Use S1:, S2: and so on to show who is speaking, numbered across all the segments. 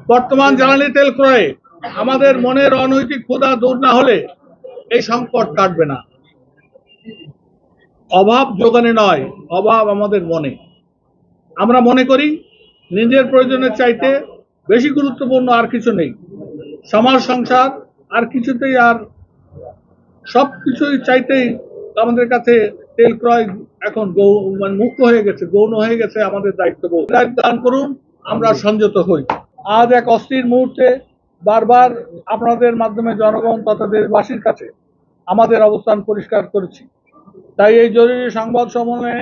S1: বর্তমান জ্বালানি তেল ক্রয়ে আমাদের মনের অনৈতিক ক্ষুধা দূর না হলে এই সংকট কাটবে না। অভাব যোগানে নয়, অভাব আমাদের মনে। আমরা মনে করি নিজের প্রয়োজনের চাইতে বেশি গুরুত্বপূর্ণ আর কিছু নেই। সমাজ সংসার আর কিছুতেই আর সবকিছুই চাইতেই আমাদের কাছে তেল ক্রয় এখন মুখ্য হয়ে গেছে, গৌণ হয়ে গেছে আমাদের দায়িত্ববোধ। দান করুন, আমরা সংযত হই। আজ এক অস্থির মুহূর্তে বারবার আপনাদের মাধ্যমে জনগণ তথা দেশবাসীর কাছে আমাদের অবস্থান পরিষ্কার করেছি। তাই এই জরুরি সংবাদ সম্মেলনে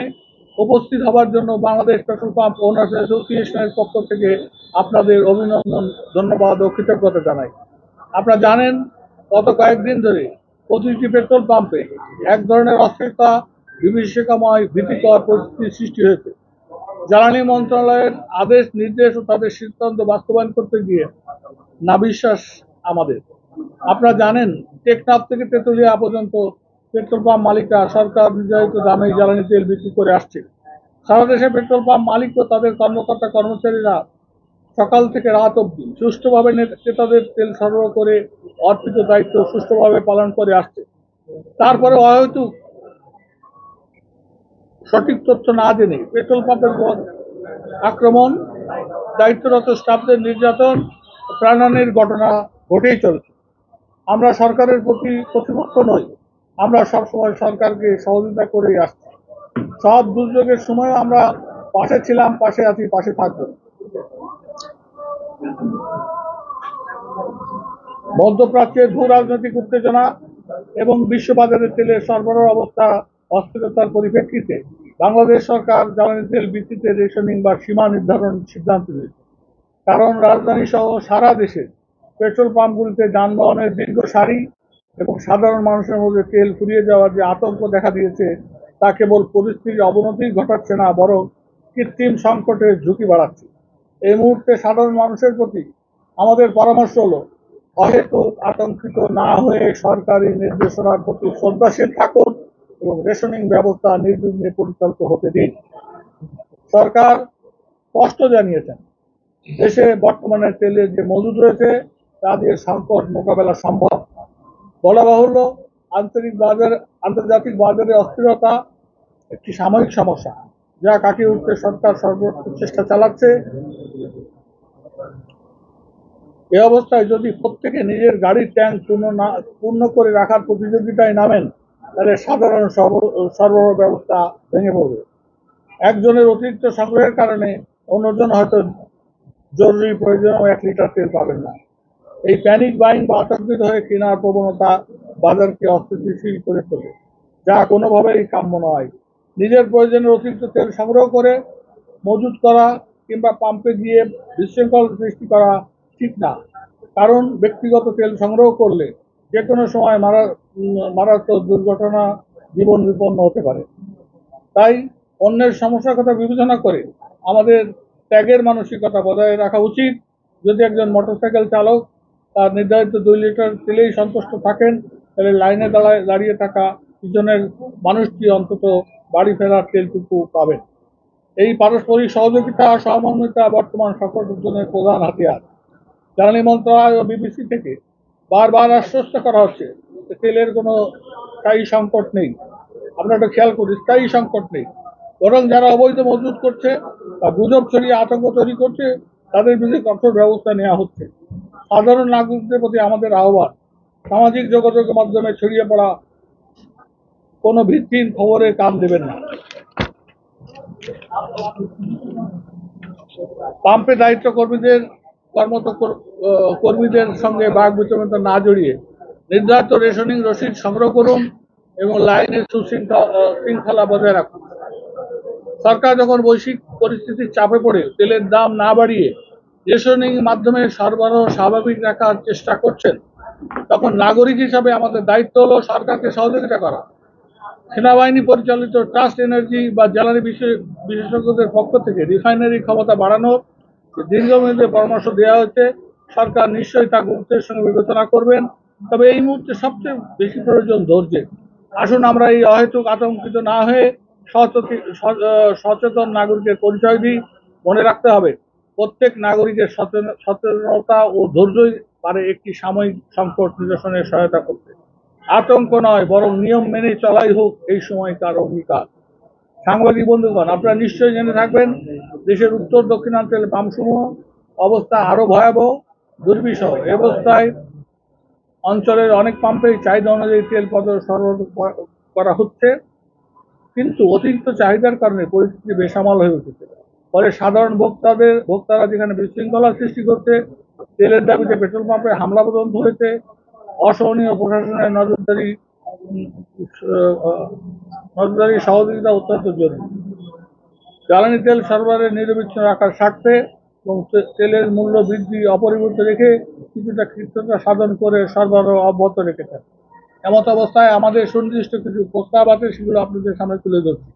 S1: উপস্থিত হবার জন্য বাংলাদেশ পেট্রোল পাম্প ওনার্স অ্যাসোসিয়েশনের পক্ষ থেকে আপনাদের অভিনন্দন, ধন্যবাদ ও কৃতজ্ঞতা জানাই। আপনারা জানেন গত কয়েকদিন ধরে প্রতিটি পেট্রোল পাম্পে এক ধরনের অস্থিরতা, বিভীষিকাময়, ভীতিকর পরিস্থিতির সৃষ্টি হয়েছে। জ্বালানি মন্ত্রণালয়ের আদেশ নির্দেশ ও তাদের সিদ্ধান্ত বাস্তবায়ন করতে গিয়ে নাভিশ্বাস আমাদের। আপনারা জানেন টেকনাফ থেকে তেতুলিয়া পর্যন্ত পেট্রোল পাম্প মালিকরা সরকার নির্ধারিত দামে জ্বালানি তেল বিক্রি করে আসছে। সারা দেশে পেট্রোল পাম্প মালিক ও তাদের কর্মকর্তা কর্মচারীরা সকাল থেকে রাত অবধি সুষ্ঠুভাবে ক্রেতাদের তেল সরবরাহ করে অর্পিত দায়িত্ব সুষ্ঠুভাবে পালন করে আসছে। তারপরে অহেতুক সঠিক তথ্য না জেনে পেট্রোল পাম্পের আক্রমণ, দায়িত্বরত স্টাফদের নির্যাতন, প্রাণহানির ঘটনা ঘটেই চলেছে। আমরা সরকারের প্রতি প্রতিপক্ষ নই, আমরা সবসময় সরকারকে সহযোগিতা করেই আসছি। সব দুর্যোগের সময় আমরা পাশে ছিলাম, পাশে আছি, পাশে থাকবো। মধ্যপ্রাচ্যের ভূ রাজনৈতিক উত্তেজনা এবং বিশ্ববাজারে তেলের সরবরাহ অবস্থা অস্থিরতার পরিপ্রেক্ষিতে বাংলাদেশ সরকার জ্বালানি তেল ভিত্তিতে রেশনিং বা সীমা নির্ধারণ সিদ্ধান্ত নিয়েছে। কারণ রাজধানী সহ সারা দেশে পেট্রোল পাম্পগুলিতে যানবাহনের দীর্ঘ সারি এবং সাধারণ মানুষের মধ্যে তেল ফুরিয়ে যাওয়ার যে আতঙ্ক দেখা দিয়েছে তা কেবল পরিস্থিতির অবনতি ঘটাচ্ছে না, বরং কৃত্রিম সংকটের ঝুঁকি বাড়াচ্ছে। এই মুহূর্তে সাধারণ মানুষের প্রতি আমাদের পরামর্শ হলো অহেতুক আতঙ্কিত না হয়ে সরকারি নির্দেশনার প্রতি শ্রদ্ধাশীল থাকুন এবং রেশনিং ব্যবস্থা নির্বিঘ্নে পরিচালিত হতে দিন। সরকার স্পষ্ট জানিয়েছেন দেশে বর্তমানে তেলের যে মজুদ রয়েছে তা দিয়ে সংকট মোকাবেলা সম্ভব। বলা বাহুল্য আন্তর্জাতিক বাজারে অস্থিরতা একটি সাময়িক সমস্যা, যা কাটিয়ে উঠতে সরকার সর্বোচ্চ চেষ্টা চালাচ্ছে। এ অবস্থায় যদি প্রত্যেকে নিজের গাড়ির ট্যাঙ্ক পূর্ণ করে রাখার প্রতিযোগিতায় নামেন, তাহলে সাধারণ সরবরাহ ব্যবস্থা ভেঙে পড়বে। একজনের অতিরিক্ত সংগ্রহের কারণে অন্যজন হয়তো জরুরি প্রয়োজনেও 1 লিটার তেল পাবেন না। এই প্যানিক বাইং বা আতঙ্কিত হয়ে কেনার প্রবণতা বাজারকে অস্থিতিশীল করে তোলে, যা কোনোভাবেই কাম্য নয়। নিজের প্রয়োজনের অতিরিক্ত তেল সংগ্রহ করে মজুত করা কিংবা পাম্পে গিয়ে বিশৃঙ্খল সৃষ্টি করা ঠিক না। কারণ ব্যক্তিগত তেল সংগ্রহ করলে যে কোনো সময় মারাত্মক দুর্ঘটনা, জীবন বিপন্ন হতে পারে। তাই অন্যের সমস্যার কথা বিবেচনা করে আমাদের ত্যাগের মানসিকতা বজায় রাখা উচিত। যদি একজন মোটরসাইকেল চালক তার নির্ধারিত 2 লিটার তেলেই সন্তুষ্ট থাকেন, তাহলে লাইনে দাঁড়িয়ে থাকা পিছনের মানুষটি অন্তত বাড়ি ফেরার তেলটুকু পাবেন। এই পারস্পরিক সহযোগিতা আর সহমর্মিতা বর্তমান সকল উদ্যোগের প্রধান হাতিয়ার। জ্বালানি মন্ত্রণালয় ও বিবিসি থেকে বারবার আশ্বস্ত করা হচ্ছে যে তেলের কোনো স্থায়ী সংকট নেই। আমরা একটা খেয়াল করি, স্থায়ী সংকট নেই, বরং যারা অবৈধ মজুত করছে বা গুজব ছড়িয়ে আতঙ্ক তৈরি করছে তাদের বিরুদ্ধে কঠোর ব্যবস্থা নেওয়া হচ্ছে। সাধারণ নাগরিকদের প্রতি আমাদের আহ্বান, সামাজিক যোগাযোগের মাধ্যমে ছড়িয়ে পড়া কোনো ভিত্তিহীন খবরে কান দেবেন না। পাম্পে দায়িত্ব কর্মীদের সঙ্গে বাক বিতরণতা না জড়িয়ে নির্ধারিত রেশনিং রসিদ সংগ্রহ করুন এবং লাইনের শৃঙ্খলা বজায় রাখুন। সরকার যখন বৈশ্বিক পরিস্থিতির চাপে পড়ে তেলের দাম না বাড়িয়ে রেশনিং মাধ্যমে সরবরাহ স্বাভাবিক রাখার চেষ্টা করছেন, তখন নাগরিক হিসাবে আমাদের দায়িত্ব হলো সরকারকে সহযোগিতা করা। সেনাবাহিনী পরিচালিত ট্রাস্ট এনার্জি বা জ্বালানি বিশেষজ্ঞদের পক্ষ থেকে রিফাইনারি ক্ষমতা বাড়ানোর দীর্ঘমেয়াদী পরামর্শ দেওয়া হয়েছে। সরকার নিশ্চয়ই তা গুরুত্বের সঙ্গে বিবেচনা করবেন। তবে এই মুহূর্তে সবচেয়ে বেশি প্রয়োজন ধৈর্যের। আসুন আমরা এই অহেতুক আতঙ্কিত না হয়ে সচেতন নাগরিকের পরিচয় দিই। মনে রাখতে হবে প্রত্যেক নাগরিকের সচেতনতা ও ধৈর্যই পারে একটি সাময়িক সংকট নিরসনে সহায়তা করতে। আতঙ্ক নয়, বরং নিয়ম মেনে চলাই হোক এই সময়কার অঙ্গীকার। সাংবাদিক বন্ধুগণ, আপনারা নিশ্চয়ই জেনে থাকবেন, দেশের উত্তর দক্ষিণাঞ্চলের পাম্পসমূহ অবস্থা আরো ভয়াবহ, দুর্বিষহ। এ অবস্থায় অঞ্চলের অনেক পাম্পেই চাহিদা অনুযায়ী তেল সরবরাহ করা হচ্ছে, কিন্তু অতিরিক্ত চাহিদার কারণে পরিস্থিতি বেসামাল হয়ে উঠেছে। ফলে সাধারণ ভোক্তারা যেখানে বিশৃঙ্খলার সৃষ্টি করছে, তেলের দাবিতে পেট্রোল পাম্পে হামলা পর্যন্ত হয়েছে। অসহনীয় প্রশাসনের নজরদারি সহযোগিতা অত্যন্ত জরুরি। জ্বালানি তেল সরবরাহের নিরবিচ্ছিন্ন রাখার স্বার্থে এবং তেলের মূল্য বৃদ্ধি অপরিবর্তিত রেখে কিছুটা কৃত্যতা সাধন করে সরবরাহ অব্যাহত রেখেছেন। এমত অবস্থায় আমাদের সুনির্দিষ্ট কিছু প্রস্তাব আছে, সেগুলো আপনাদের সামনে তুলে ধরছি।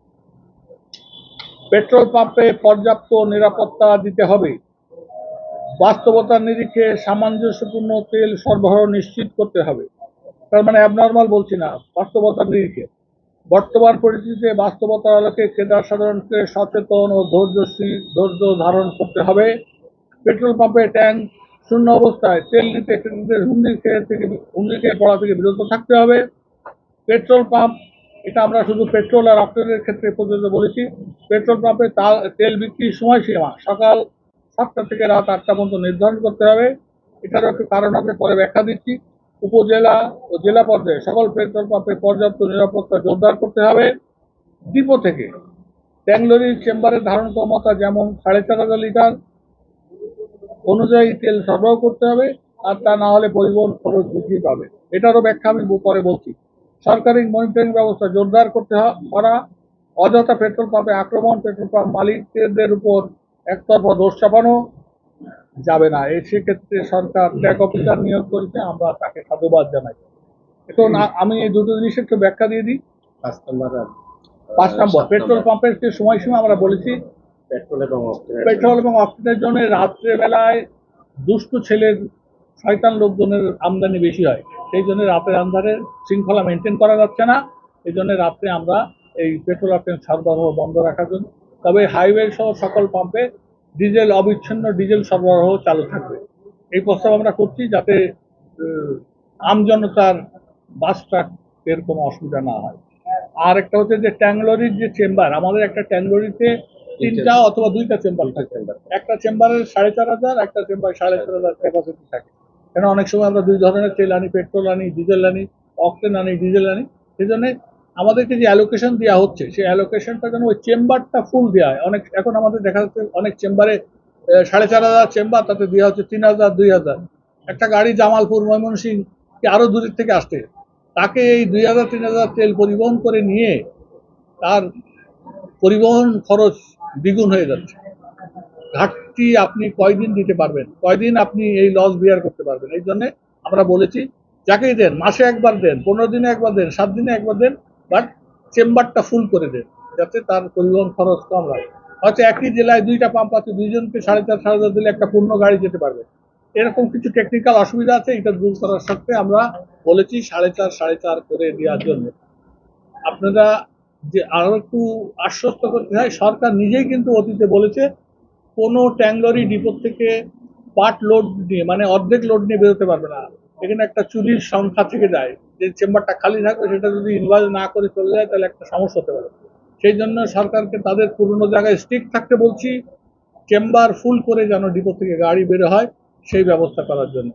S1: পেট্রোল পাম্পে পর্যাপ্ত নিরাপত্তা দিতে হবে। বাস্তবতার নিরিখে সামঞ্জস্যপূর্ণ তেল সরবরাহ নিশ্চিত করতে হবে। তার মানে অ্যাবনর্মাল বলছি না, বাস্তবতার নিরিখে। বর্তমান পরিস্থিতিতে বাস্তবতার আলোকে ক্রেতা সাধারণকে সচেতন ও ধৈর্য ধারণ করতে হবে। পেট্রোল পাম্পে ট্যাঙ্ক শূন্য অবস্থায় তেল নিতে ক্রেতাদের হুমড়ি খেয়ে পড়া থেকে বিরত থাকতে হবে। পেট্রোল পাম্প, এটা আমরা শুধু পেট্রোল আর অক্টেনের ক্ষেত্রে পর্যন্ত বলেছি। পেট্রোল পাম্পে তেল বিক্রির সময়সীমা সকাল 7টা থেকে রাত 8টা পর্যন্ত নির্ধারণ করতে হবে। এটারও একটু কারণ আছে, পরে ব্যাখ্যা দিচ্ছি। উপজেলা ও জেলা পর্যায়ে সকল পেট্রোল পাম্পে পর্যাপ্ত নিরাপত্তা জোরদার করতে হবে। ডিপো থেকে ট্যাংক চেম্বারের ধারণ ক্ষমতা যেমন 4,500 লিটার অনুযায়ী তেল সরবরাহ করতে হবে, আর তা না হলে পরিবহন খরচ বৃদ্ধি পাবে। এটারও ব্যাখ্যা আমি পরে বলছি। সরকারি মনিটরিং ব্যবস্থা জোরদার করা, অযথা পেট্রোল পাম্পে আক্রমণ, পেট্রোল পাম্প মালিকদের উপর একতরফা দোষ চাপানো যাবে না। সেক্ষেত্রে সরকার ট্যাগ অফিসার নিয়োগ করেছে, আমরা তাকে সাধুবাদ জানাই। এখন আমি এই দুটো জিনিসের একটু ব্যাখ্যা দিয়ে দিই। 5 নম্বর, পেট্রোল পাম্পের যে সময়সীমা আমরা বলেছি, পেট্রোল এবং অক্টেনের জন্য রাত্রে বেলায় দুষ্টু ছেলের শয়তান লোকজনের আমদানি বেশি হয়। সেই জন্য রাতের আন্ধারে শৃঙ্খলা মেনটেন করা যাচ্ছে না। এই জন্য রাত্রে আমরা এই পেট্রোল অক্টেন সরবরাহ বন্ধ রাখার জন্য, তবে হাইওয়ে সহ সকল পাম্পে অবিচ্ছিন্ন ডিজেল সরবরাহ চালু থাকবে। এই প্রস্তাব আমরা করছি যাতে আমজনতার বাস ট্রাকের কোনো অসুবিধা না হয়। আর একটা হচ্ছে যে ট্যাংলরির যে চেম্বার, আমাদের একটা ট্যাংলরিতে 3টা অথবা 2টা চেম্বার থাকে। একটা চেম্বারের 4,500, একটা চেম্বার 4,500 ক্যাপাসিটি থাকে। কেন অনেক সময় আমরা 2 ধরনের তেল আনি, পেট্রোল আনি, ডিজেল আনি, অক্টেন আনি, ডিজেল আনি। সেই জন্য আমাদেরকে যে অ্যালোকেশন দেওয়া হচ্ছে, সেই অ্যালোকেশনটা যেন ওই চেম্বারটা ফুল দেওয়া হয়। এখন আমাদের দেখা যাচ্ছে অনেক চেম্বারে 4,500 চেম্বার, তাতে দেওয়া হচ্ছে 3,000, 2,000। একটা গাড়ি জামালপুর, ময়মনসিংহ কি আরো দূরের থেকে আসছে, তাকে এই 2,000, 3,000 তেল পরিবহন করে নিয়ে তার পরিবহন খরচ দ্বিগুণ হয়ে যাচ্ছে। ঘাটতি আপনি কয়দিন দিতে পারবেন, কয়দিন আপনি এই লস বিয়ার করতে পারবেন? এই জন্য আমরা বলেছি, যাকেই দেন মাসে একবার দেন, 15 দিনে একবার দেন, 7 দিনে একবার দেন, বাট চেম্বারটা ফুল করে দেন, যাতে তার পরিবহন খরচ কম লাগে। হয়তো একই জেলায় 2টা পাম্প আছে, 2জনকে 4,500 দিলে একটা পূর্ণ গাড়ি যেতে পারবে। এরকম কিছু টেকনিক্যাল অসুবিধা আছে, এটা দূর করার সাথে আমরা বলেছি 4.5 করে দেওয়ার জন্য। আপনারা যে আরো একটু আশ্বস্ত করতে হয়, সরকার নিজেই কিন্তু অতীতে বলেছে কোনো ট্যাংলরি ডিপো থেকে পার্ট লোড নিয়ে, মানে অর্ধেক লোড নিয়ে বেরোতে পারবে না। এখানে একটা চুরির সংখ্যা থেকে যায়, যে চেম্বারটা খালি থাকবে সেটা যদি ইনভয়েস না করে চলে যায় তাহলে একটা সমস্যা হতে পারে। সেই জন্য সরকারকে তাদের পুরনো জায়গায় স্টিক থাকতে বলছি, চেম্বার ফুল করে যেন ডিপো থেকে গাড়ি বের হয় সেই ব্যবস্থা করার জন্য।